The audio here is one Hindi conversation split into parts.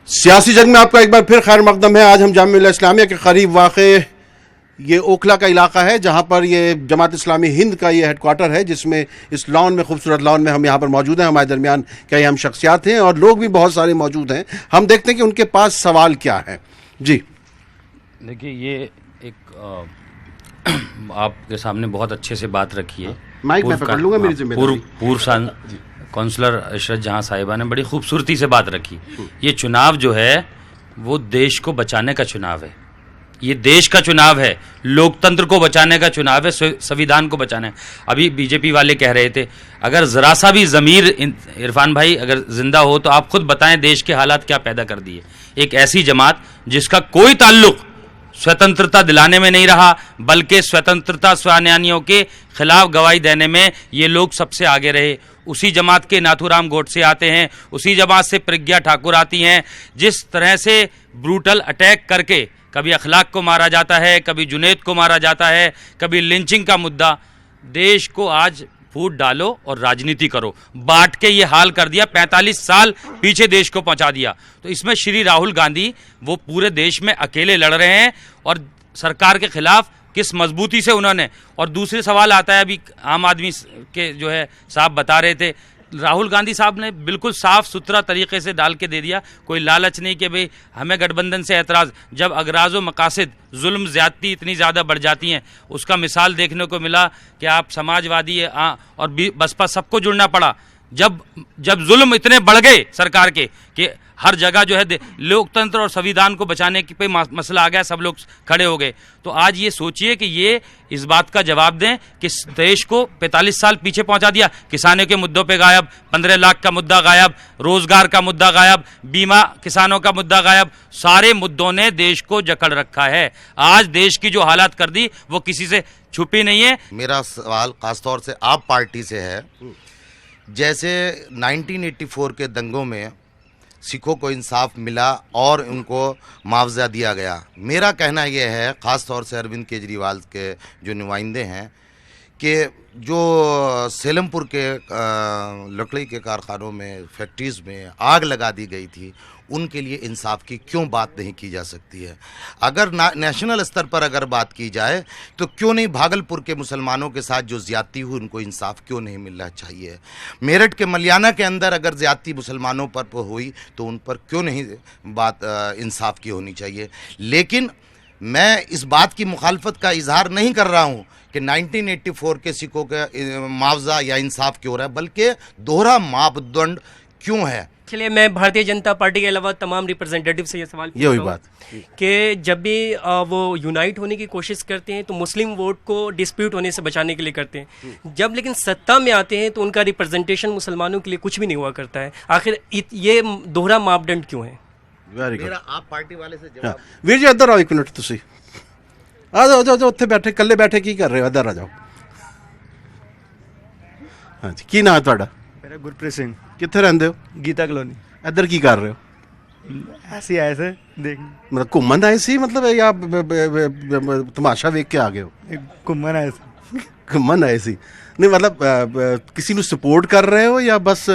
सियासी जंग में आपका एक बार फिर खैर मकदम है। आज हम जामिया मिल्लत इस्लामिया के करीब वाक़े ये ओखला का इलाका है जहाँ पर ये जमात इस्लामी हिंद का ये हेडक्वार्टर है, जिसमें इस लॉन में, खूबसूरत लॉन में हम यहाँ पर मौजूद हैं। हमारे दरमियान कई अहम शख्सियात हैं और लोग भी बहुत सारे मौजूद हैं। हम देखते हैं कि उनके पास सवाल क्या है। जी देखिए, ये एक आपके सामने बहुत अच्छे से बात रखी है। माइक मैं पकड़ लूँगा, मेरी जिम्मेदारी। पूर्व काउंसलर इशरत जहां साहिबा ने बड़ी खूबसूरती से बात रखी। ये चुनाव जो है वो देश को बचाने का चुनाव है, ये देश का चुनाव है, लोकतंत्र को बचाने का चुनाव है, संविधान को बचाना है। अभी बीजेपी वाले कह रहे थे, अगर जरा सा भी ज़मीर, इरफान भाई अगर जिंदा हो तो आप खुद बताएं देश के हालात क्या पैदा कर दिए। एक ऐसी जमात जिसका कोई ताल्लुक स्वतंत्रता दिलाने में नहीं रहा, बल्कि स्वतंत्रता सेनानियों के खिलाफ गवाही देने में ये लोग सबसे आगे रहे। उसी जमात के नाथूराम गोडसे आते हैं, उसी जमात से प्रज्ञा ठाकुर आती हैं। जिस तरह से ब्रूटल अटैक करके कभी अखलाक को मारा जाता है, कभी जुनैद को मारा जाता है, कभी लिंचिंग का मुद्दा, देश को आज फूट डालो और राजनीति करो, बांट के ये हाल कर दिया, 45 साल पीछे देश को पहुंचा दिया। तो इसमें श्री राहुल गांधी वो पूरे देश में अकेले लड़ रहे हैं और सरकार के खिलाफ किस मजबूती से उन्होंने। और दूसरे सवाल आता है, अभी आम आदमी के जो है साहब बता रहे थे, राहुल गांधी साहब ने बिल्कुल साफ सुथरा तरीके से डाल के दे दिया, कोई लालच नहीं कि भाई हमें गठबंधन से एतराज़। जब अगराज़ व मकासद जुल्म ज़्यादती इतनी ज़्यादा बढ़ जाती हैं, उसका मिसाल देखने को मिला कि आप समाजवादी और बसपा सबको जुड़ना पड़ा। जब जुल्म इतने बढ़ गए सरकार के कि हर जगह जो है लोकतंत्र और संविधान को बचाने पे मसला आ गया, सब लोग खड़े हो गए। तो आज ये सोचिए कि ये इस बात का जवाब दें कि देश को 45 साल पीछे पहुंचा दिया। किसानों के मुद्दों पे गायब, 15 लाख का मुद्दा गायब, रोजगार का मुद्दा गायब, बीमा किसानों का मुद्दा गायब, सारे मुद्दों ने देश को जकड़ रखा है। आज देश की जो हालात कर दी वो किसी से छुपी नहीं है। मेरा सवाल खासतौर से आप पार्टी से है। जैसे 1984 के दंगों में सिखों को इंसाफ मिला और उनको मुआवजा दिया गया, मेरा कहना यह है, ख़ास तौर से अरविंद केजरीवाल के जो नुमाइंदे हैं, कि जो सेलमपुर के लकड़ी के कारखानों में, फैक्ट्रीज़ में आग लगा दी गई थी, उनके लिए इंसाफ की क्यों बात नहीं की जा सकती है? अगर नेशनल स्तर पर अगर बात की जाए तो क्यों नहीं भागलपुर के मुसलमानों के साथ जो ज़्यादती हुई उनको इंसाफ क्यों नहीं मिलना चाहिए? मेरठ के मलियाना के अंदर अगर ज़्यादती मुसलमानों पर हुई तो उन पर क्यों नहीं बात इंसाफ की होनी चाहिए? लेकिन मैं इस बात की मुखालफत का इजहार नहीं कर रहा हूँ कि 1984 के सिखों का मुआवजा या इंसाफ क्यों रहा है, बल्कि दोहरा मापदंड क्यों है। चलिए, मैं भारतीय जनता पार्टी के अलावा तमाम रिप्रेजेंटेटिव से ये सवाल पूछता हूं बात कि जब भी वो यूनाइट होने की कोशिश करते हैं तो मुस्लिम वोट को डिस्प्यूट होने से बचाने के लिए करते हैं, जब लेकिन सत्ता में आते हैं तो उनका रिप्रेजेंटेशन मुसलमानों के लिए कुछ भी नहीं हुआ करता है। आखिर ये दोहरा मापदंड क्यों है? मेरा आप पार्टी वाले से जवाब। वीर जी इधर आओ एक मिनट, तुसी आ जाओ, उत्थे बैठे कल्ले बैठे की कर रहे हो? इधर आ जाओ। हाँ जी, की नाम है तुहाडा? मेरा गुरप्रीत सिंह। कित्थे रहंदे हो? गीता कॉलोनी। इधर की कर रहे हो? ऐसे आए थे देख, मतलब घूमन आए सी, मतलब या तमाशा वेख के आ गए हो? घूमन आए थे। घूमन आए सी? नहीं मतलब किसी को सपोर्ट कर रहे हो या बस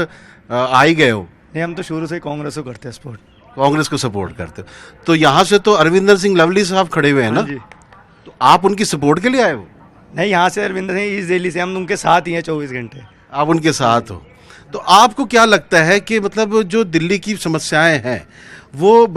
आ ही गए हो? नहीं, हम तो शुरू से कांग्रेस को करते हैं सपोर्ट। कांग्रेस को सपोर्ट करते हो? तो यहाँ से तो अरविंदर सिंह लवली साहब खड़े हुए हैं ना, तो आप उनकी सपोर्ट के लिए आए हो? नहीं, यहाँ से अरविंदर सिंह ईस्ट दिल्ली से, हम उनके साथ ही हैं 24 घंटे। आप उनके साथ हो, तो आपको क्या लगता है कि मतलब जो दिल्ली की समस्याएं हैं वो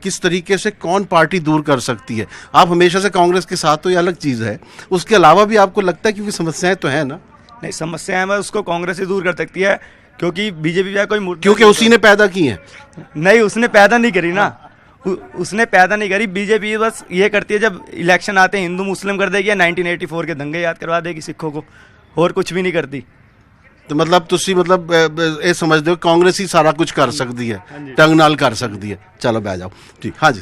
किस तरीके से कौन पार्टी दूर कर सकती है? आप हमेशा से कांग्रेस के साथ हो, ये अलग चीज़ है, उसके अलावा भी आपको लगता है क्योंकि समस्याएं तो हैं ना? नहीं, समस्याएं मैं उसको कांग्रेस ही दूर कर सकती है, क्योंकि बीजेपी का कोई मुद्दा, क्योंकि उसी ने पैदा की है। नहीं, उसने पैदा नहीं करी ना, उसने पैदा नहीं करी। बीजेपी बस ये करती है, जब इलेक्शन आते हैं हिंदू मुस्लिम कर देगी, 1984 के दंगे याद करवा देगी सिखों को, और कुछ भी नहीं करती। तो मतलब तुसी मतलब ये समझते हो कांग्रेस ही सारा कुछ कर सकती है, टंग नाल कर सकती है? चलो बैठ जाओ। ठीक, हाँ जी।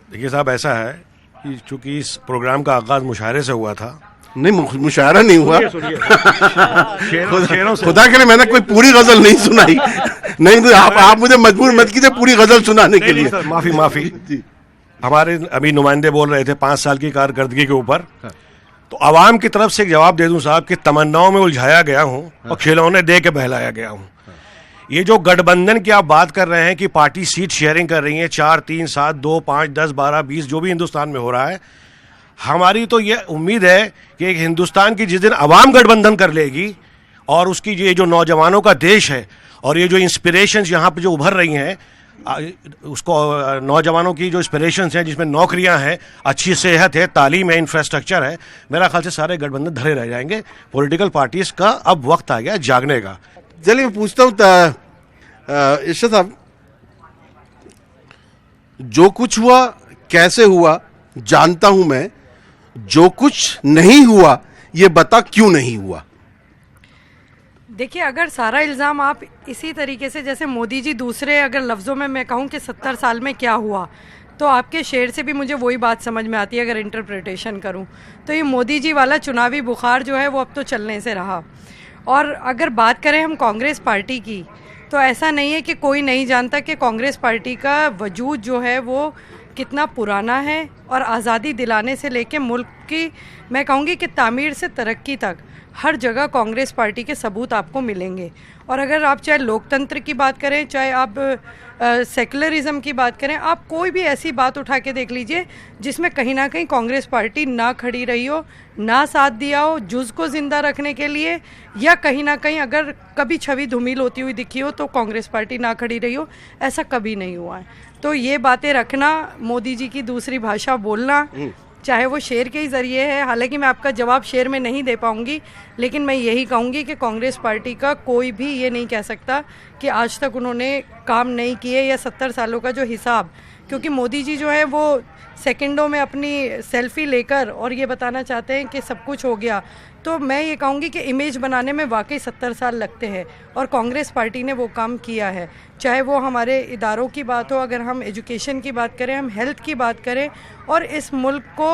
देखिए साहब, ऐसा है कि चूंकि इस प्रोग्राम का आगाज मुशायरे से हुआ था। नहीं, मुशायरा नहीं हुआ। खुदा के लिए मैंने कोई पूरी गजल नहीं सुनाई। नहीं तो आप मुझे मजबूर मत कीजिए पूरी गजल सुनाने के लिए। माफी। हमारे अभी नुमाइंदे बोल रहे थे 5 साल की कारकर्दगी के ऊपर, तो आवाम की तरफ से एक जवाब दे दूं साहब कि तमन्नाओं में उलझाया गया हूं और खिलौने दे के बहलाया गया हूं। ये जो गठबंधन की आप बात कर रहे हैं कि पार्टी सीट शेयरिंग कर रही है 4, 3, 7, 2, 5, 10, 12, 20 जो भी हिंदुस्तान में हो रहा है, हमारी तो ये उम्मीद है कि एक हिंदुस्तान की जिस दिन अवाम गठबंधन कर लेगी और उसकी ये जो नौजवानों का देश है और ये जो इंस्पिरेशंस यहाँ पे जो उभर रही हैं, उसको नौजवानों की जो इंस्पिरेशंस हैं जिसमें नौकरियां हैं, अच्छी सेहत है, तालीम है, इंफ्रास्ट्रक्चर है, मेरा ख्याल से सारे गठबंधन धरे रह जाएंगे। पॉलिटिकल पार्टीज का अब वक्त आ गया जागने का। चलिए मैं पूछता हूँ इरशाद साहब, जो कुछ हुआ कैसे हुआ जानता हूं मैं, जो कुछ नहीं हुआ ये बता क्यों नहीं हुआ। देखिए, अगर सारा इल्ज़ाम आप इसी तरीके से, जैसे मोदी जी दूसरे अगर लफ्ज़ों में मैं कहूँ कि 70 साल में क्या हुआ, तो आपके शेर से भी मुझे वही बात समझ में आती है अगर इंटरप्रिटेशन करूँ तो। ये मोदी जी वाला चुनावी बुखार जो है वो अब तो चलने से रहा। और अगर बात करें हम कांग्रेस पार्टी की, तो ऐसा नहीं है कि कोई नहीं जानता कि कांग्रेस पार्टी का वजूद जो है वो कितना पुराना है और आज़ादी दिलाने से लेके मुल्क की, मैं कहूँगी कि तामीर से तरक्की तक हर जगह कांग्रेस पार्टी के सबूत आपको मिलेंगे। और अगर आप चाहे लोकतंत्र की बात करें, चाहे आप सेकुलरिज्म की बात करें, आप कोई भी ऐसी बात उठा के देख लीजिए जिसमें कहीं ना कहीं कांग्रेस पार्टी ना खड़ी रही हो, ना साथ दिया हो जुज़ को ज़िंदा रखने के लिए, या कहीं ना कहीं अगर कभी छवि धूमिल होती हुई दिखी हो तो कांग्रेस पार्टी ना खड़ी रही हो, ऐसा कभी नहीं हुआ है। तो ये बातें रखना, मोदी जी की दूसरी भाषा बोलना, चाहे वो शेर के ही ज़रिए है, हालांकि मैं आपका जवाब शेर में नहीं दे पाऊंगी, लेकिन मैं यही कहूंगी कि कांग्रेस पार्टी का कोई भी ये नहीं कह सकता कि आज तक उन्होंने काम नहीं किए या 70 सालों का जो हिसाब, क्योंकि मोदी जी जो है वो सेकंडों में अपनी सेल्फी लेकर और ये बताना चाहते हैं कि सब कुछ हो गया। तो मैं ये कहूँगी कि इमेज बनाने में वाकई 70 साल लगते हैं और कांग्रेस पार्टी ने वो काम किया है। चाहे वो हमारे इदारों की बात हो, अगर हम एजुकेशन की बात करें, हम हेल्थ की बात करें, और इस मुल्क को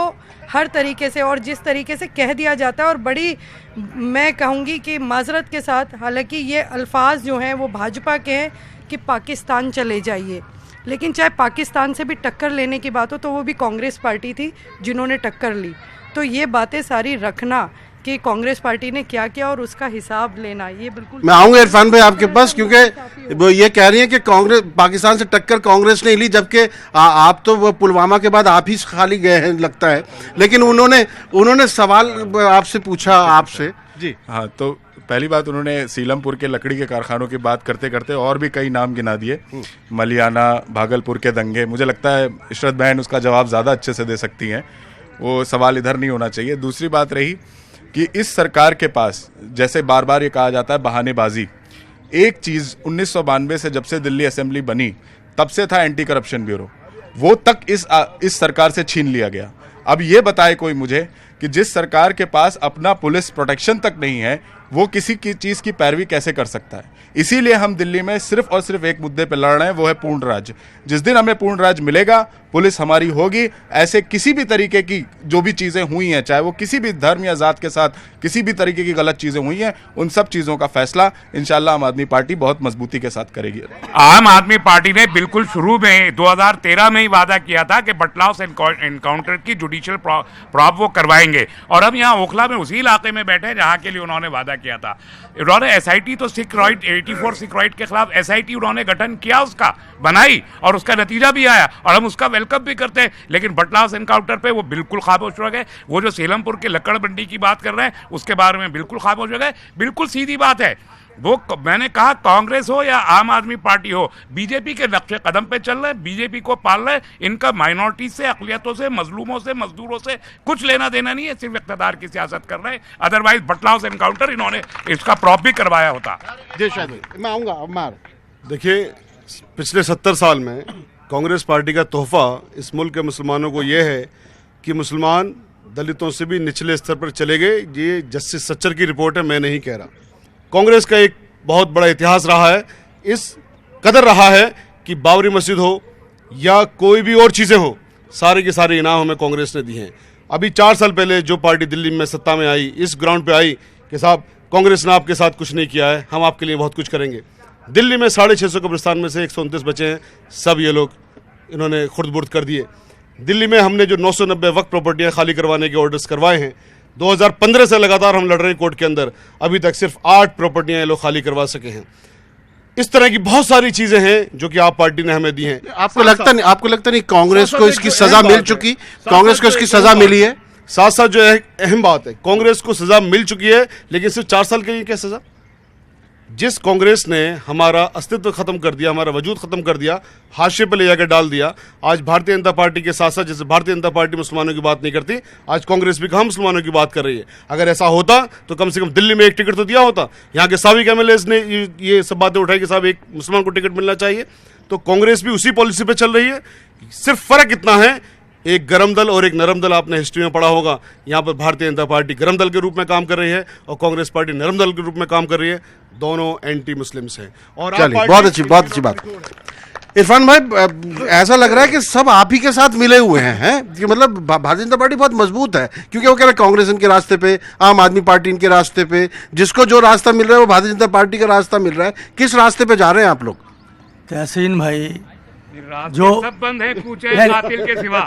हर तरीके से, और जिस तरीके से कह दिया जाता है, और बड़ी मैं कहूँगी कि माजरत के साथ, हालांकि ये अल्फाज जो हैं वो भाजपा के हैं कि पाकिस्तान चले जाइए, लेकिन चाहे पाकिस्तान से भी टक्कर लेने की बात हो तो वो भी कांग्रेस पार्टी थी जिन्होंने टक्कर ली। तो ये बातें सारी रखना कि कांग्रेस पार्टी ने क्या किया और उसका हिसाब लेना, ये बिल्कुल। मैं आऊंगा इरफान भाई आपके पास, क्योंकि वो ये कह रही हैं कि कांग्रेस पाकिस्तान से टक्कर कांग्रेस ने ली, जबकि आप तो वो पुलवामा के बाद आप ही खाली गए हैं लगता है, लेकिन उन्होंने सवाल आपसे पूछा आपसे जी। हाँ, तो पहली बात, उन्होंने सीलमपुर के लकड़ी के कारखानों की बात करते करते और भी कई नाम गिना दिए, मलियाना, भागलपुर के दंगे। मुझे लगता है इशरत बहन उसका जवाब ज़्यादा अच्छे से दे सकती हैं, वो सवाल इधर नहीं होना चाहिए। दूसरी बात रही कि इस सरकार के पास, जैसे बार बार ये कहा जाता है बहानेबाजी, एक चीज़ 1992 से जब से दिल्ली असेंबली बनी तब से था एंटी करप्शन ब्यूरो, वो तक इस सरकार से छीन लिया गया। अब ये बताए कोई मुझे कि जिस सरकार के पास अपना पुलिस प्रोटेक्शन तक नहीं है, वो किसी की चीज़ की पैरवी कैसे कर सकता है। इसीलिए हम दिल्ली में सिर्फ और सिर्फ एक मुद्दे पर लड़ रहे हैं, वो है पूर्ण राज्य। जिस दिन हमें पूर्ण राज्य मिलेगा, पुलिस हमारी होगी, ऐसे किसी भी तरीके की जो भी चीज़ें हुई हैं, चाहे वो किसी भी धर्म या जात के साथ किसी भी तरीके की गलत चीज़ें हुई हैं, उन सब चीज़ों का फैसला इंशाल्लाह आम आदमी पार्टी बहुत मजबूती के साथ करेगी। आम आदमी पार्टी ने बिल्कुल शुरू में 2013 में ही वादा किया था कि बटलाव एनकाउंटर की जुडिशियल प्रॉब वो करवाएंगे, और हम यहाँ ओखला में उसी इलाके में बैठे हैं जहाँ के लिए उन्होंने वादा किया था। उन्होंने एसआईटी, तो सिख राइट 84 सिख राइट के खिलाफ एसआईटी उन्होंने गठन किया, उसका बनाई, और उसका नतीजा भी आया, और हम उसका वेलकम भी करते हैं। लेकिन बटलाव एनकाउंटर पे वो बिल्कुल खामोश हो गए। वो जो सीलमपुर के लकड़ मंडी की बात कर रहे हैं उसके बारे में बिल्कुल खामोश हो गए। बिल्कुल सीधी बात है, वो मैंने कहा कांग्रेस हो या आम आदमी पार्टी हो, बीजेपी के नक्शे कदम पे चल रहे हैं, बीजेपी को पाल रहे हैं। इनका माइनॉरिटी से, अकलियतों से, मजलूमों से, मजदूरों से कुछ लेना देना नहीं है, सिर्फ इक़्तिदार की सियासत कर रहे हैं। अदरवाइज बटलाव एनकाउंटर इन्होंने इसका प्रॉप भी करवाया होता। जी शायद मैं आऊँगा। देखिए, पिछले 70 साल में कांग्रेस पार्टी का तोहफा इस मुल्क के मुसलमानों को ये है कि मुसलमान दलितों से भी निचले स्तर पर चले गए। ये जस्टिस सच्चर की रिपोर्ट है, मैं नहीं कह रहा। कांग्रेस का एक बहुत बड़ा इतिहास रहा है, इस कदर रहा है कि बाबरी मस्जिद हो या कोई भी और चीज़ें हो, सारे के सारे इनाम हमें कांग्रेस ने दिए हैं। अभी 4 साल पहले जो पार्टी दिल्ली में सत्ता में आई, इस ग्राउंड पे आई कि साहब कांग्रेस ने आपके साथ कुछ नहीं किया है, हम आपके लिए बहुत कुछ करेंगे। दिल्ली में 650 कब्रिस्तान में से 129 बचे हैं, सब ये लोग इन्होंने खुर्द-बुर्द कर दिए। दिल्ली में हमने जो 990 वक्फ प्रॉपर्टियाँ खाली करवाने के ऑर्डर्स करवाए हैं, 2015 से लगातार हम लड़ रहे हैं कोर्ट के अंदर, अभी तक सिर्फ 8 प्रॉपर्टियाँ ये लोग खाली करवा सके हैं। इस तरह की बहुत सारी चीजें हैं जो कि आप पार्टी ने हमें दी हैं। आपको लगता नहीं कांग्रेस को इसकी सजा मिल चुकी, कांग्रेस को इसकी सजा मिली है? साथ साथ जो है अहम बात है, कांग्रेस को सजा मिल चुकी है, लेकिन सिर्फ 4 साल के लिए क्या सजा? जिस कांग्रेस ने हमारा अस्तित्व खत्म कर दिया, हमारा वजूद खत्म कर दिया, हाशिए पर ले जाकर डाल दिया, आज भारतीय जनता पार्टी के साथ साथ, जैसे भारतीय जनता पार्टी मुसलमानों की बात नहीं करती, आज कांग्रेस भी कहाँ मुसलमानों की बात कर रही है। अगर ऐसा होता तो कम से कम दिल्ली में एक टिकट तो दिया होता। यहाँ के साबिक एमएलएज ने ये सब बातें उठाई कि साहब एक मुसलमान को टिकट मिलना चाहिए। तो कांग्रेस भी उसी पॉलिसी पर चल रही है। सिर्फ फर्क इतना है, एक गरम दल और एक नरम दल, आपने हिस्ट्री में पढ़ा होगा। यहाँ पर भारतीय जनता पार्टी गरम दल के रूप में काम कर रही है और कांग्रेस पार्टी नरम दल के रूप में काम कर रही है। दोनों एंटी मुस्लिम्स हैं। और चलिए, बहुत अच्छी बात। इरफान भाई, ऐसा लग रहा है कि सब आप ही के साथ मिले हुए हैं कि मतलब भारतीय जनता पार्टी बहुत मजबूत है, क्योंकि वो कह रहे हैं कांग्रेस इनके रास्ते पे, आम आदमी पार्टी इनके रास्ते पे, जिसको जो रास्ता मिल रहा है वो भारतीय जनता पार्टी का रास्ता मिल रहा है। किस रास्ते पे जा रहे हैं आप लोग? तहसीन भाई जो सब बंद है, पूछे कातिल के सिवा।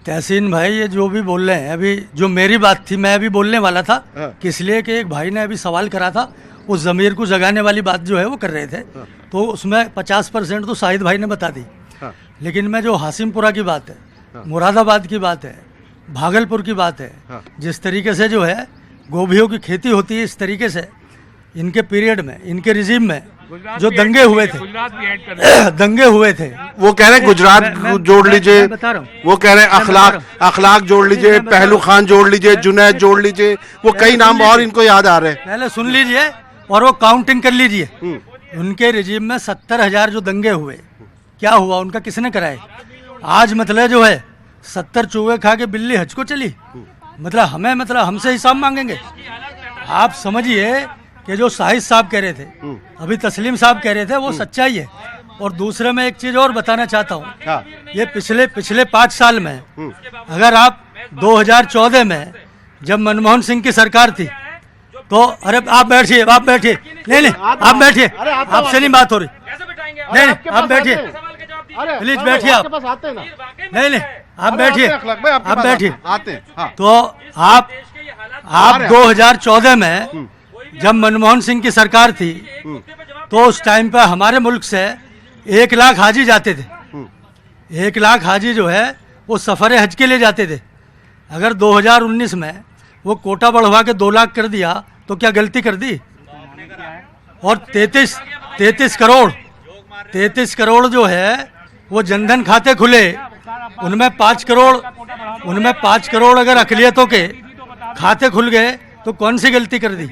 तहसीन भाई ये जो भी बोल रहे हैं, अभी जो मेरी बात थी मैं अभी बोलने वाला था कि इसलिए कि एक भाई ने अभी सवाल करा था, उस ज़मीर को जगाने वाली बात जो है वो कर रहे थे, तो उसमें 50% तो शाहिद भाई ने बता दी। लेकिन मैं जो हासिमपुरा की बात है, मुरादाबाद की बात है, भागलपुर की बात है, जिस तरीके से जो है गोभियों की खेती होती है, इस तरीके से इनके पीरियड में, इनके रिजीम में जो दंगे हुए थे, दंगे हुए थे, वो कह रहे हैं गुजरात जोड़ लीजिए, वो कह रहे हैं अखलाक जोड़ लीजिए, पहलू खान जोड़ लीजिए, जुनैद जोड़ लीजिए, वो कई नाम और इनको याद आ रहे हैं। पहले सुन लीजिए और वो काउंटिंग कर लीजिए। उनके रिजीम में 70,000 जो दंगे हुए, क्या हुआ उनका, किसने कराए? आज मतलब जो है 70 चूहे खा के बिल्ली हज को चली, मतलब हमसे हिसाब मांगेंगे। आप समझिए कि जो शाहिद साहब कह रहे थे, अभी तस्लीम साहब कह रहे थे, वो सच्चाई है। और दूसरे में एक चीज और बताना चाहता हूँ, ये पिछले 5 साल में, अगर आप 2014 में जब मनमोहन सिंह की सरकार थी, तो अरे आप बैठिए नहीं आप बैठिए, आपसे नहीं बात हो रही, नहीं आप बैठिए, प्लीज बैठिए आप, नहीं आप बैठिए। तो आप 2014 में जब मनमोहन सिंह की सरकार थी, तो उस टाइम पर हमारे मुल्क से 1 लाख हाजी जाते थे। 1 लाख हाजी जो है वो सफ़र हज के लिए जाते थे। अगर 2019 में वो कोटा बढ़वा के 2 लाख कर दिया तो क्या गलती कर दी? और 33 करोड़ जो है वो जनधन खाते खुले, उनमें 5 करोड़ अगर अकलियतों के खाते खुल गए तो कौन सी गलती कर दी?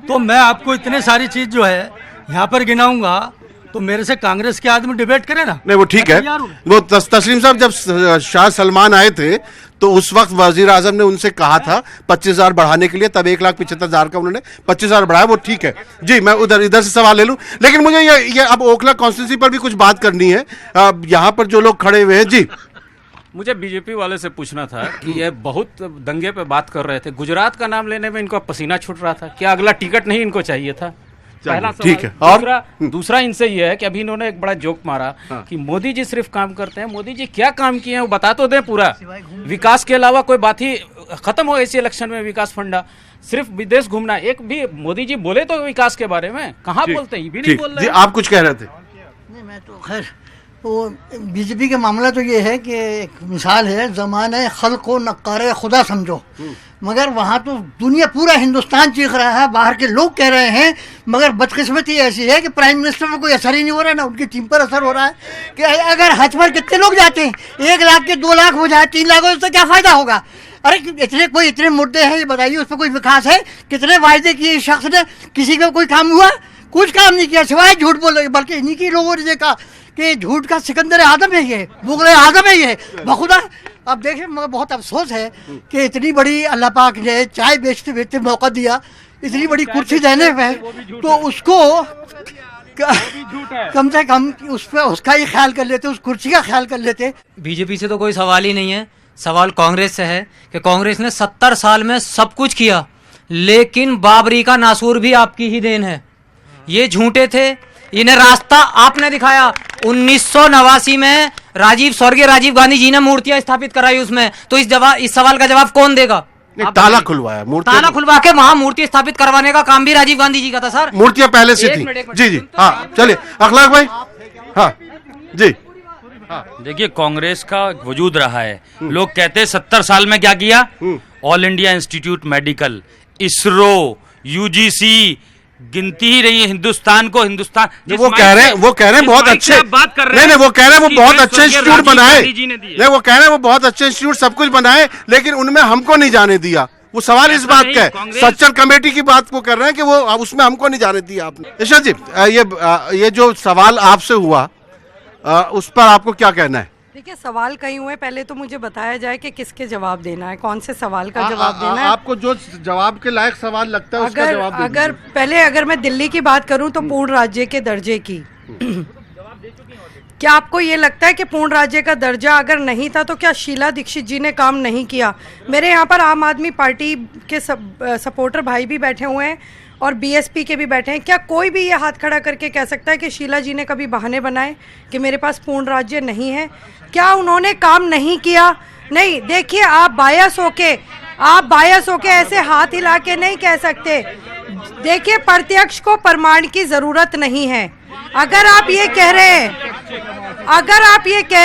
तो मैं आपको इतने सारी चीज जो है यहाँ पर गिनाऊंगा, तो मेरे से कांग्रेस के आदमी डिबेट करें ना। नहीं वो ठीक है। वो तस्लीम साहब, जब शाह सलमान आए थे तो उस वक्त वजीर आजम ने उनसे कहा था 25,000 बढ़ाने के लिए, तब 1,75,000 का उन्होंने 25,000 बढ़ाया, वो ठीक है जी। मैं इधर से सवाल ले लूं, लेकिन मुझे ये अब ओखला कॉन्स्टिट्यूंसी पर भी कुछ बात करनी है। यहाँ पर जो लोग खड़े हुए हैं जी, मुझे बीजेपी वाले से पूछना था कि ये बहुत दंगे पे बात कर रहे थे, गुजरात का नाम लेने में इनको पसीना छूट रहा था, क्या अगला टिकट नहीं इनको चाहिए था? पहला सवाल। ठीक है। और दूसरा इनसे ये है कि अभी इन्होंने एक बड़ा जोक मारा कि मोदी जी सिर्फ काम करते हैं। मोदी जी क्या काम किए हैं वो बता तो दें पूरा। विकास के अलावा कोई बात ही खत्म हो इसी इलेक्शन में, विकास फंडा, सिर्फ विदेश घूमना। एक भी मोदी जी बोले तो विकास के बारे में कहाँ बोलते हैं, ये भी नहीं बोल रहे। आप कुछ कह रहे थे? नहीं, मैं तो खैर वो बीजेपी का मामला तो ये है कि एक मिसाल है, ज़माने खल्क़ को नक्कारे खुदा समझो, मगर वहाँ तो दुनिया पूरा हिंदुस्तान चीख रहा है, बाहर के लोग कह रहे हैं, मगर बदकिस्मती ऐसी है कि प्राइम मिनिस्टर पर कोई असर ही नहीं हो रहा है, ना उनकी टीम पर असर हो रहा है। कि अगर हज पर कितने लोग जाते हैं, 1 लाख के 2 लाख हो जाए, 3 लाख हो, उससे क्या फ़ायदा होगा? अरे इतने मुद्दे हैं, ये बताइए उस पर कोई विकास है? कितने वायदे किए इस शख्स ने, किसी का कोई काम हुआ? कुछ काम नहीं किया सिवाय झूठ बोल, बल्कि इन्हीं की लोगों ने देखा कि झूठ का सिकंदर आजम है ये, मुगल आजम है ये, बखुदा। अब देखिए, मगर बहुत अफसोस है कि इतनी बड़ी अल्लाह पाक ने चाय बेचते बेचते मौका दिया, इतनी बड़ी कुर्सी देने पे, तो उसको कम से कम उस पर उसका ही ख्याल कर लेते, उस कुर्सी का ख्याल कर लेते। बीजेपी से तो कोई सवाल ही नहीं है, सवाल कांग्रेस से है कि कांग्रेस ने 70 साल में सब कुछ किया, लेकिन बाबरी का नासूर भी आपकी ही देन है। ये झूठे थे, इन्हें रास्ता आपने दिखाया। 1989 में स्वर्गीय राजीव गांधी जी ने मूर्तियां स्थापित कराई उसमें, तो इस सवाल का जवाब कौन देगा? आप ताला बताइए। खुलवाया, मूर्ति ताला खुलवा के वहां मूर्ति स्थापित करवाने का काम भी राजीव गांधी जी का था सर। मूर्तियां पहले से एक थी। मिनट, एक मिनट, जी जी सुन तो हाँ चलिए अखलाक भाई। हाँ जी देखिए कांग्रेस का वजूद रहा है, लोग कहते हैं 70 साल में क्या किया। All India institute medical, ISRO, UGC, गिनती ही नहीं है हिंदुस्तान को। हिंदुस्तान वो कह रहे हैं बहुत अच्छे, बात कर रहे नहीं हैं, वो कह रहे हैं वो बहुत अच्छे इंस्टीट्यूट बनाए, गांधी जी ने दिए। नहीं वो कह रहे हैं वो बहुत अच्छे इंस्टीट्यूट सब कुछ बनाए, लेकिन उनमें हमको नहीं जाने दिया। वो सवाल इस ऐसा बात नहीं, का है, कांग्रेस- सच्चर कमेटी की बात को कर रहे हैं कि वो उसमें हमको नहीं जाने दिया आपने। इशरत जी ये जो सवाल आपसे हुआ उस पर आपको क्या कहना है? देखिए सवाल कई हुए, पहले तो मुझे बताया जाए कि किसके जवाब देना है, कौन से सवाल का जवाब देना है। आपको जो जवाब के लायक सवाल लगता है उसका जवाब दे अगर पहले अगर मैं दिल्ली की बात करूं तो पूर्ण राज्य के दर्जे की क्या आपको ये लगता है कि पूर्ण राज्य का दर्जा अगर नहीं था तो क्या शीला दीक्षित जी ने काम नहीं किया? मेरे यहाँ पर आम आदमी पार्टी के सपोर्टर भाई भी बैठे हुए हैं और बीएसपी के भी बैठे हैं। क्या कोई भी ये हाथ खड़ा करके कह सकता है कि शीला जी ने कभी बहाने बनाए कि मेरे पास पूर्ण राज्य नहीं है? क्या उन्होंने काम नहीं किया? नहीं। देखिए आप बायस होके ऐसे हाथ हिला के नहीं कह सकते। देखिए प्रत्यक्ष को प्रमाण की जरूरत नहीं है। अगर आप ये कह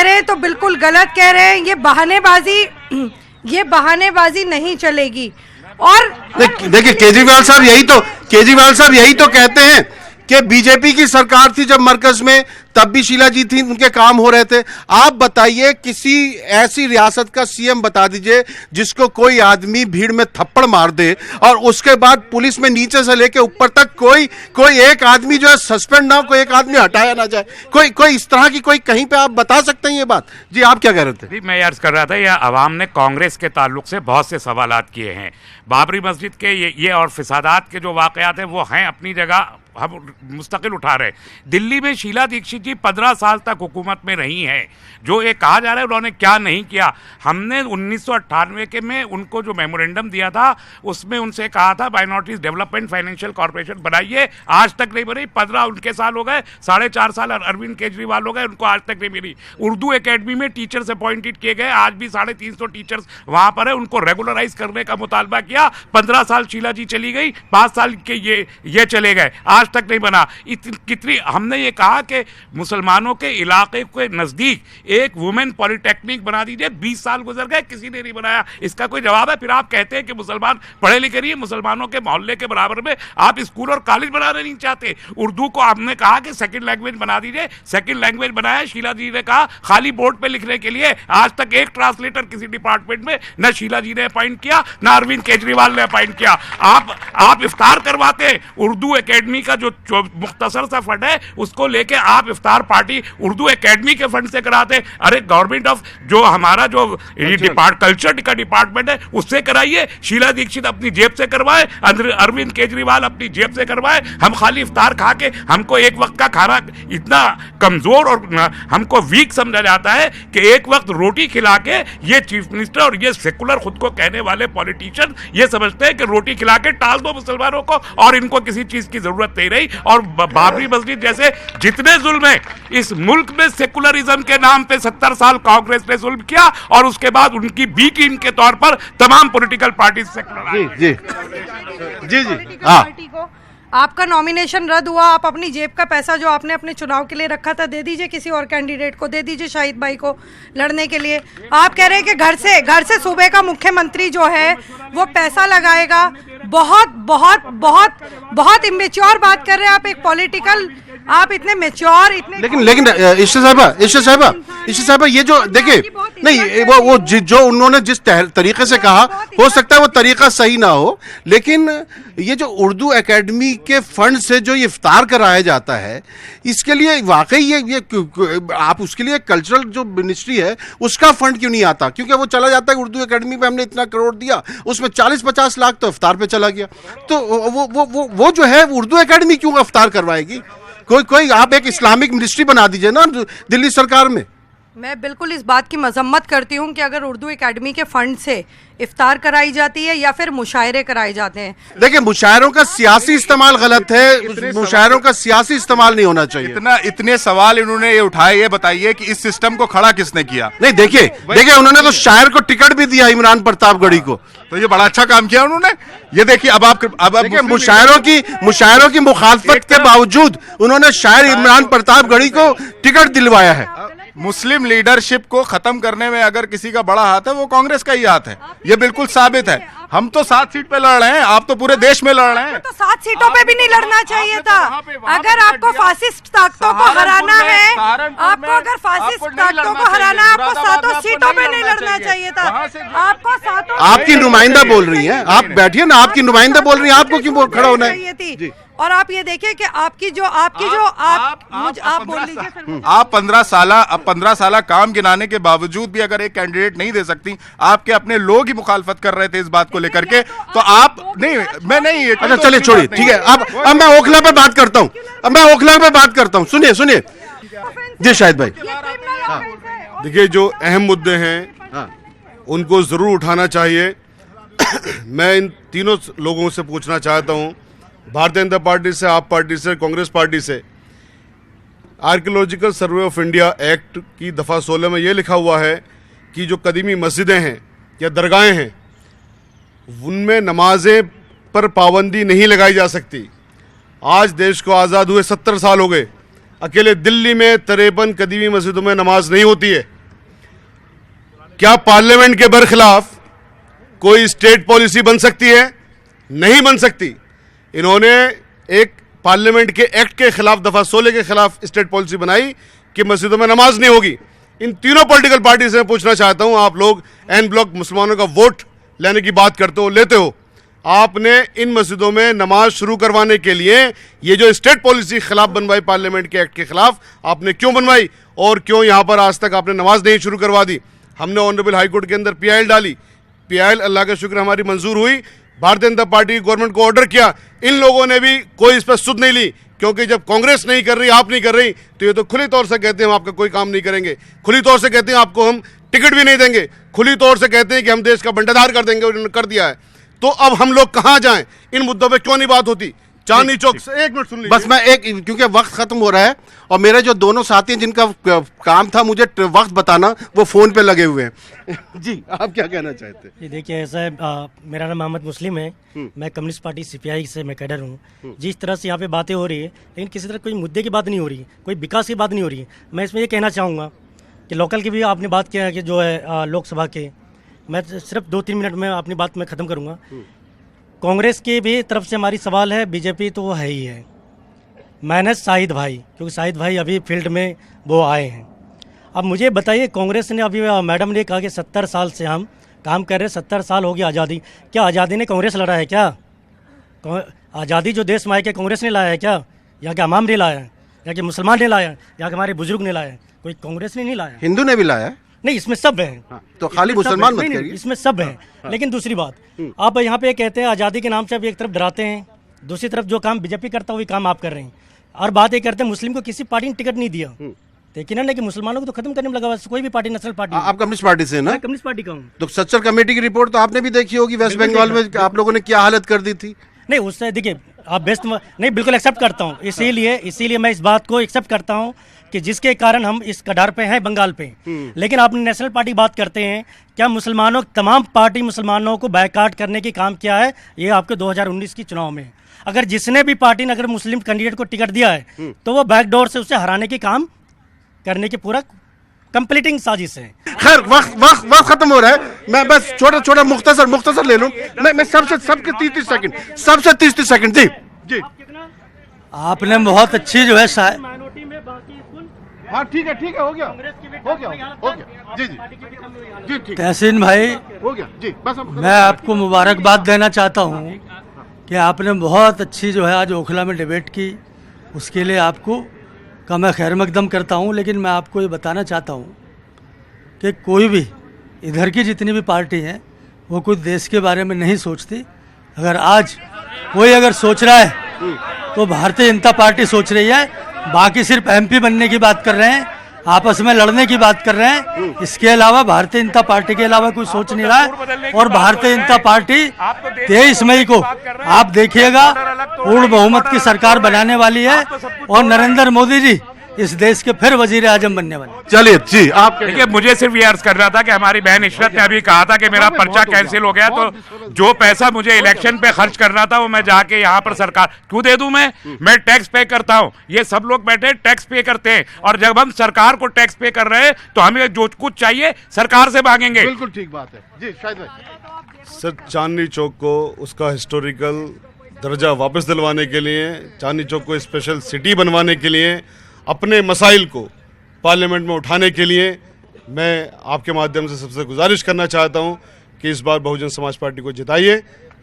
रहे हैं तो बिल्कुल गलत कह रहे हैं। ये बहानेबाजी नहीं चलेगी। और देखिए केजरीवाल साहब यही तो कहते हैं कि बीजेपी की सरकार थी जब मरकज में, तब भी शीला जी थी, उनके काम हो रहे थे। आप बताइए किसी ऐसी रियासत का सीएम बता दीजिए जिसको कोई आदमी भीड़ में थप्पड़ मार दे और उसके बाद पुलिस में नीचे से लेके ऊपर तक कोई एक आदमी जो है सस्पेंड ना हो, कोई एक आदमी हटाया ना जाए, कोई इस तरह की कोई कहीं पे आप बता सकते हैं ये बात? जी आप क्या कह रहे थे? मैं अर्ज कर रहा था, यह अवाम ने कांग्रेस के ताल्लुक से बहुत से सवालात किए हैं। बाबरी मस्जिद के ये और फिसादात के जो वाकयात हैं वो हैं अपनी जगह, हम मुस्तकिल उठा रहे। दिल्ली में शीला दीक्षित जी 15 साल तक हुकूमत में रही हैं। जो ये कहा जा रहा है उन्होंने क्या नहीं किया, हमने 1998 के में उनको जो मेमोरेंडम दिया था उसमें उनसे कहा था माइनॉरिटीज डेवलपमेंट फाइनेंशियल कॉर्पोरेशन बनाइए, आज तक नहीं बनी। 15 उनके साल हो गए, 4.5 साल अरविंद केजरीवाल हो गए, उनको आज तक नहीं मिली। उर्दू एकेडमी में टीचर्स अपॉइंटेड किए गए, आज भी 350 टीचर्स वहां पर है, उनको रेगुलराइज करने का मुतालबा किया। 15 साल शीला जी चली गई, 5 साल के ये चले गए, आज तक नहीं बना। कितनी हमने ये कहा कि मुसलमानों के इलाके के नजदीक एक वुमेन पॉलिटेक्निक बना दीजिए, 20 साल गुजर गए, किसी ने नहीं बनाया। इसका कोई जवाब है? फिर आप कहते हैं कि मुसलमान पढ़े लिखे नहीं है, मुसलमानों के मोहल्ले के बराबर में आप स्कूल और कॉलेज बनाना नहीं चाहते। उर्दू को आपने कहा कि सेकंड लैंग्वेज बना दीजिए, सेकंड लैंग्वेज बनाया। शीला जी ने कहा खाली बोर्ड पे लिखने के लिए, आज तक एक ट्रांसलेटर किसी डिपार्टमेंट में न शीला जी ने अपॉइंट किया न अरविंद केजरीवाल ने अपॉइंट किया। आप इफ्तार करवाते हैं, उर्दू एकेडमी का जो मुख्तसर सा फंड है उसको लेके आप इफ्तार पार्टी उर्दू एकेडमी के फंड से कराते। अरे गवर्नमेंट ऑफ जो हमारा जो कल्चर का डिपार्टमेंट है उससे कराइए। शीला दीक्षित अपनी जेब से करवाए, अरविंद केजरीवाल अपनी जेब से करवाए। हम खाली इफ्तार खा के हमको एक वक्त का खाना इतना कमजोर और हमको वीक समझा जाता है कि एक वक्त रोटी खिला के ये चीफ मिनिस्टर और ये सेकुलर खुद को कहने वाले पॉलिटिशियन ये समझते हैं कि रोटी खिला के टाल दो मुसलमानों को और इनको किसी चीज की जरूरत नहीं रही। और बाबरी मस्जिद जैसे जितने जुल्म है इस मुल्क में सेकुलरिज्म के नाम पे 70 साल कांग्रेस ने जुल्म किया और उसके बाद उनकी बी टीम के तौर पर तमाम पॉलिटिकल पार्टी सेकुलर। जी पार्टी को आपका नॉमिनेशन रद्द हुआ, आप अपनी जेब का पैसा जो आपने अपने चुनाव के लिए रखा था दे दीजिए, किसी और कैंडिडेट को दे दीजिए, शाहिद भाई को लड़ने के लिए। आप कह रहे हैं कि घर से सूबे का मुख्यमंत्री जो है वो पैसा लगाएगा। बहुत इमेच्योर बात कर रहे हैं आप, एक पॉलिटिकल, आप इतने मेच्योर, इतने लेकिन इशा साहबा ये जो देखिए नहीं वो जो उन्होंने जिस तरीके से कहा हो सकता है वो तरीका सही ना हो, लेकिन ये जो उर्दू एकेडमी के फंड से जो ये इफ्तार कराया जाता है इसके लिए वाकई ये आप उसके लिए कल्चरल जो मिनिस्ट्री है उसका फंड क्यों नहीं आता? क्योंकि वो चला जाता है उर्दू एकेडमी पे, हमने इतना करोड़ दिया, उसमें 40-50 लाख तो इफ्तार पे चला गया। तो वो जो है उर्दू एकेडमी क्यों इफ्तार करवाएगी? कोई आप एक इस्लामिक मिनिस्ट्री बना दीजिए ना दिल्ली सरकार में। मैं बिल्कुल इस बात की मजम्मत करती हूँ कि अगर उर्दू एकेडमी के फंड से इफ्तार कराई जाती है या फिर मुशायरे कराए जाते हैं। देखिए, मुशायरों का सियासी इस्तेमाल गलत है, मुशायरों का सियासी इस्तेमाल नहीं होना चाहिए। इतने सवाल इन्होंने ये उठाए, ये बताइए कि इस सिस्टम को खड़ा किसने किया? नहीं, देखिए उन्होंने तो शायर को टिकट भी दिया, इमरान प्रतापगढ़ी को, तो ये बड़ा अच्छा काम किया उन्होंने। ये देखिए, अब मुशायरों की मुखालफत के बावजूद उन्होंने शायर इमरान प्रतापगढ़ी को टिकट दिलवाया है। मुस्लिम लीडरशिप को खत्म करने में अगर किसी का बड़ा हाथ है वो कांग्रेस का ही हाथ है, ये बिल्कुल साबित है। हम तो 7 सीट पे लड़ रहे हैं, आप तो पूरे देश में लड़ रहे हैं। तो 7 सीटों पे भी नहीं लड़ना चाहिए था। अगर आपको फासिस्ट ताकतों को हराना है, आपको अगर फासिस्ट ताकतों को हराना है, आपको 7 सीटों पे नहीं लड़ना चाहिए था। आपको 7 आपकी नुमाइंदा बोल रही हैं, आप बैठिए ना, आपकी नुमाइंदा बोल रही हैं, आपको क्यों खड़ा होना है? और आप ये देखिए कि आप बोल लीजिए। आप 15 साल काम गिनाने के बावजूद भी अगर एक कैंडिडेट नहीं दे सकती, आपके अपने लोग ही मुखालफत कर रहे थे इस बात को लेकर के, तो आप नहीं, मैं नहीं। अच्छा चलिए, छोड़िए, ठीक है। अब मैं ओखला पे बात करता हूँ, सुनिए जी शाहिद भाई। देखिए, जो अहम मुद्दे हैं उनको जरूर उठाना चाहिए। मैं इन तीनों लोगों से पूछना चाहता हूं, भारतीय जनता पार्टी से, आप पार्टी से, कांग्रेस पार्टी से, archaeological survey of India act की दफ़ा 16 में यह लिखा हुआ है कि जो कदीमी मस्जिदें हैं या दरगाहें हैं उनमें नमाजें पर पाबंदी नहीं लगाई जा सकती। आज देश को आज़ाद हुए 70 साल हो गए, अकेले दिल्ली में 53 कदीमी मस्जिदों में नमाज नहीं होती है। क्या पार्लियामेंट के बरखिलाफ कोई स्टेट पॉलिसी बन सकती है? नहीं बन सकती। इन्होंने एक पार्लियामेंट के एक्ट के खिलाफ, दफा 16 के खिलाफ स्टेट पॉलिसी बनाई कि मस्जिदों में नमाज नहीं होगी। इन तीनों पॉलिटिकल पार्टी से पूछना चाहता हूं, आप लोग एन ब्लॉक मुसलमानों का वोट लेने की बात करते हो, लेते हो, आपने इन मस्जिदों में नमाज शुरू करवाने के लिए ये जो स्टेट पॉलिसी खिलाफ बनवाई, पार्लियामेंट के एक्ट के खिलाफ, आपने क्यों बनवाई और क्यों यहां पर आज तक आपने नमाज नहीं शुरू करवा दी? हमने ऑनरेबल हाईकोर्ट के अंदर PIL डाली, PIL अल्लाह का शुक्र हमारी मंजूर हुई। भारतीय जनता पार्टी की गवर्नमेंट को ऑर्डर किया, इन लोगों ने भी कोई इस पर सुध नहीं ली, क्योंकि जब कांग्रेस नहीं कर रही, आप नहीं कर रही, तो ये तो खुली तौर से कहते हैं हम आपका कोई काम नहीं करेंगे, खुली तौर से कहते हैं आपको हम टिकट भी नहीं देंगे, खुली तौर से कहते हैं कि हम देश का बंटाधार कर देंगे, उन्होंने कर दिया है। तो अब हम लोग कहाँ जाएं? इन मुद्दों पे क्यों नहीं बात होती? चांदनी चौक से 1 मिनट सुन लीजिए। बस मैं क्योंकि वक्त खत्म हो रहा है और मेरे जो दोनों साथी हैं जिनका काम था मुझे वक्त बताना, वो फोन पे लगे हुए हैं। जी, आप क्या कहना चाहते हैं? ये देखिए, ऐसा है, मेरा नाम मोहम्मद मुस्लिम है, मैं कम्युनिस्ट पार्टी CPI से मैं कैडर हूँ। जिस तरह से यहाँ पे बातें हो रही है, लेकिन किसी तरह कोई मुद्दे की बात नहीं हो रही है, कोई विकास की बात नहीं हो रही है। मैं इसमें ये कहना चाहूँगा कि लोकल की भी आपने बात किया है कि जो है लोकसभा के, मैं सिर्फ 2-3 मिनट में अपनी बात मैं ख़त्म करूँगा। कांग्रेस की भी तरफ से हमारी सवाल है, बीजेपी तो वो है ही है, माइनस शाहिद भाई, क्योंकि शाहिद भाई अभी फील्ड में वो आए हैं। अब मुझे बताइए, कांग्रेस ने अभी मैडम ने कहा कि 70 साल से हम काम कर रहे हैं, 70 साल हो गया आज़ादी। क्या आज़ादी ने कांग्रेस लड़ा है क्या? आज़ादी जो देश में आई, क्या कांग्रेस ने लाया है क्या? यहाँ के अवाम ने लाया है, यहाँ के मुसलमान ने लाया है, यहाँ के हमारे बुजुर्ग ने लाया है, कोई कांग्रेस ने नहीं लाया। हिंदू ने भी लाया है? नहीं, इसमें सब है। हाँ, तो खाली मुसलमान मत करिए, इसमें सब है। हाँ। लेकिन दूसरी बात, आप यहाँ पे कहते हैं आज़ादी के नाम से आप एक तरफ डराते हैं, दूसरी तरफ जो काम बीजेपी करता है वही काम आप कर रहे हैं। और बात ये करते हैं मुस्लिम को किसी पार्टी ने टिकट नहीं दिया, लेकिन ना कि मुसलमानों को तो खत्म करने में लगा हुआ कोई भी पार्टी, नेशनल पार्टी। आप कम्युनिस्ट पार्टी से ना? मैं कम्युनिस्ट पार्टी का हूँ। तो सच्चर कमेटी की रिपोर्ट तो आपने भी देखी होगी, वेस्ट बंगाल में आप लोगों ने क्या हालत कर दी थी। नहीं, उससे देखिए आप बेस्ट नहीं, बिल्कुल एक्सेप्ट करता हूँ। इसीलिए मैं इस बात को एक्सेप्ट करता हूँ कि जिसके कारण हम इस कडार पे हैं, बंगाल पे। लेकिन आपने नेशनल पार्टी बात करते हैं, क्या मुसलमानों, तमाम पार्टी मुसलमानों को बायकाट करने की काम किया है? ये आपके 2019 की चुनाव में, अगर जिसने भी पार्टी ने अगर मुस्लिम कैंडिडेट को टिकट दिया है तो वो बैकडोर से उसे हराने की काम करने की पूरा कंप्लीटिंग साजिश है। खैर, वक्त खत्म हो रहा है, मैं बस छोटा मुख्तसर ले लूं। मैं सबके 30 सेकंड जी। आपने बहुत अच्छी जो है हाँ, ठीक है, हो गया जी। तहसीन भाई, हो गया जी। बस मैं आपको मुबारकबाद देना चाहता हूँ कि आपने बहुत अच्छी जो है आज ओखला में डिबेट की, उसके लिए आपको का मैं खैर मकदम करता हूँ। लेकिन मैं आपको ये बताना चाहता हूँ कि कोई भी इधर की जितनी भी पार्टी हैं वो कुछ देश के बारे में नहीं सोचती। अगर आज कोई अगर सोच रहा है तो भारतीय जनता पार्टी सोच रही है, बाकी सिर्फ MP बनने की बात कर रहे हैं। आपस में लड़ने की बात कर रहे हैं। इसके अलावा भारतीय जनता पार्टी के अलावा कोई सोच नहीं रहा है। और भारतीय जनता पार्टी 23 मई को आप देखिएगा पूर्ण बहुमत की सरकार बनाने वाली है और नरेंद्र मोदी जी इस देश के फिर वजीर आजम बनने वाले। चलिए जी, आप देखिए, मुझे सिर्फ ये अर्ज करना था कि हमारी बहन इशरत ने अभी कहा था कि मेरा पर्चा कैंसिल हो गया, तो जो पैसा मुझे इलेक्शन पे खर्च करना था वो मैं जाके यहाँ पर सरकार क्यों दे दूं? मैं टैक्स पे करता हूँ, ये सब लोग बैठे टैक्स पे करते हैं, और जब हम सरकार को टैक्स पे कर रहे हैं तो हमें जो कुछ चाहिए सरकार से मांगेंगे। बिल्कुल ठीक बात है जी, शायद भाई। सर, चांदनी चौक को उसका हिस्टोरिकल दर्जा वापस दिलवाने के लिए, चांदनी चौक को स्पेशल सिटी बनवाने के लिए, अपने मसाइल को पार्लियामेंट में उठाने के लिए मैं आपके माध्यम से सबसे गुजारिश करना चाहता हूं कि इस बार बहुजन समाज पार्टी को जिताइए।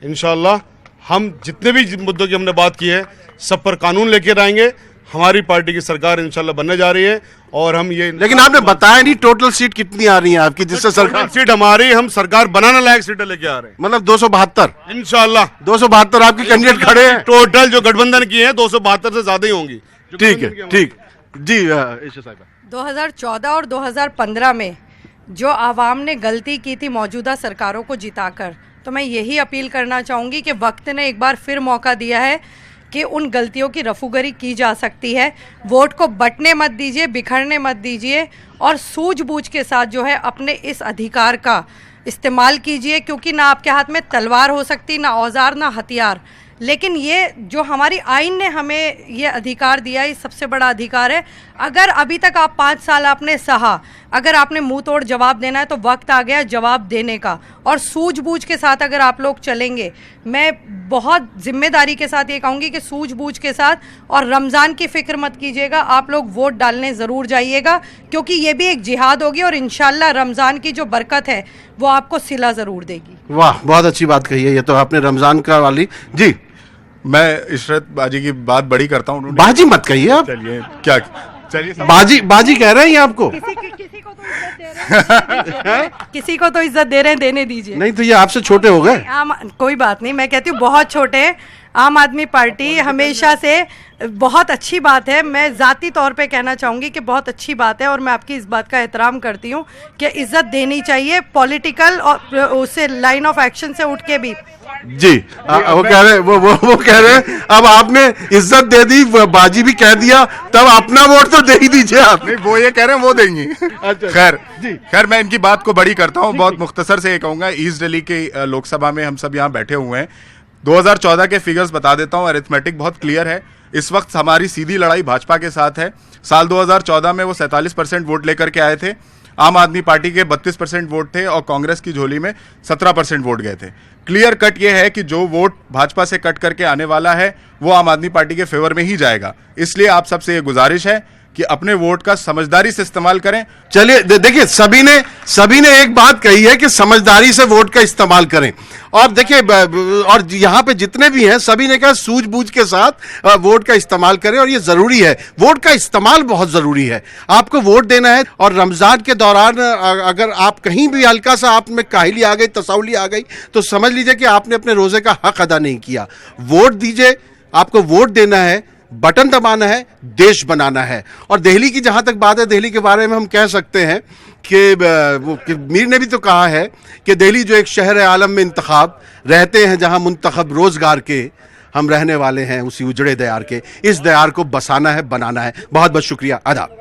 इंशाअल्लाह हम जितने भी मुद्दों की हमने बात की है सब पर कानून लेकर आएंगे। हमारी पार्टी की सरकार इंशाअल्लाह बनने जा रही है और हम ये, लेकिन आपने बताया नहीं टोटल सीट कितनी आ रही है आपकी, जिससे सरकार सीट हमारी, हम सरकार बनाने लायक सीटें लेके आ रहे हैं। मतलब 272 इंशाअल्लाह 272 आपके कैंडिडेट खड़े हैं। टोटल जो गठबंधन की है 272 से ज्यादा ही होंगी। ठीक है, ठीक जी। ईशा साहिबा, 2014 और 2015 में जो आवाम ने गलती की थी मौजूदा सरकारों को जिताकर, तो मैं यही अपील करना चाहूँगी कि वक्त ने एक बार फिर मौका दिया है कि उन गलतियों की रफूगरी की जा सकती है। वोट को बंटने मत दीजिए, बिखरने मत दीजिए और सूझबूझ के साथ जो है अपने इस अधिकार का इस्तेमाल कीजिए, क्योंकि ना आपके हाथ में तलवार हो सकती, ना औजार, ना हथियार, लेकिन ये जो हमारी आइन ने हमें ये अधिकार दिया, ये सबसे बड़ा अधिकार है। अगर अभी तक आप 5 साल आपने सहा, अगर आपने मुंह तोड़ जवाब देना है तो वक्त आ गया जवाब देने का, और सूझबूझ के साथ अगर आप लोग चलेंगे, मैं बहुत जिम्मेदारी के साथ ये कहूँगी कि सूझबूझ के साथ, और रमज़ान की फ़िक्र मत कीजिएगा, आप लोग वोट डालने ज़रूर जाइएगा, क्योंकि ये भी एक जिहाद होगी और इंशाल्लाह रमज़ान की जो बरकत है वो आपको सिला ज़रूर देगी। वाह, बहुत अच्छी बात कही है ये तो आपने रमज़ान का वाली जी। मैं इशरत बाजी की बात बड़ी करता हूँ। बाजी मत कहिए आप। चलिए, क्या चलिए, बाजी कह रहे हैं ये आपको। किसी को तो इज्जत दे रहे हैं, देने दीजिए। नहीं तो ये आपसे छोटे हो गए। कोई बात नहीं, मैं कहती हूँ बहुत छोटे। आम आदमी पार्टी हमेशा से बहुत अच्छी बात है, मैं ज़ाती तौर पे कहना चाहूँगी कि बहुत अच्छी बात है, और मैं आपकी इस बात का एहतराम करती हूँ कि इज्जत देनी चाहिए, पॉलिटिकल और उससे लाइन ऑफ एक्शन से उठ के भी जी। वो कह रहे वो कह रहे हैं अब आपने इज्जत दे दी, बाजी भी कह दिया, तब अपना वोट तो दे ही दीजिए आप। नहीं, वो ये कह रहे हैं वो देंगी। खैर मैं इनकी बात को बड़ी करता हूँ, बहुत मुख्तसर से ये कहूँगा। ईस्ट दिल्ली के लोकसभा में हम सब यहाँ बैठे हुए हैं। 2014 के फिगर्स बता देता हूँ, अरिथमेटिक बहुत क्लियर है। इस वक्त हमारी सीधी लड़ाई भाजपा के साथ है। साल 2014 में वो 47% वोट लेकर के आए थे, आम आदमी पार्टी के 32% वोट थे और कांग्रेस की झोली में 17% वोट गए थे। क्लियर कट ये है कि जो वोट भाजपा से कट करके आने वाला है वो आम आदमी पार्टी के फेवर में ही जाएगा। इसलिए आप सबसे ये गुजारिश है कि अपने वोट का समझदारी से इस्तेमाल करें। चलिए देखिए, सभी ने एक बात कही है कि समझदारी से वोट का इस्तेमाल करें, और देखिए और यहाँ पे जितने भी हैं सभी ने कहा सूझबूझ के साथ वोट का इस्तेमाल करें, और ये जरूरी है, वोट का इस्तेमाल बहुत जरूरी है। आपको वोट देना है, और रमजान के दौरान अगर आप कहीं भी हल्का सा आप में काहिली आ गई, तसौली आ गई, तो समझ लीजिए कि आपने अपने रोजे का हक अदा नहीं किया। वोट दीजिए, आपको वोट देना है, बटन दबाना है, देश बनाना है। और दिल्ली की जहां तक बात है, दिल्ली के बारे में हम कह सकते हैं कि मीर ने भी तो कहा है कि दिल्ली जो एक शहर है आलम में इंतखाब, रहते हैं जहां मुंतखब रोजगार के, हम रहने वाले हैं उसी उजड़े दयार के। इस दयार को बसाना है, बनाना है। बहुत बहुत शुक्रिया, आदाब।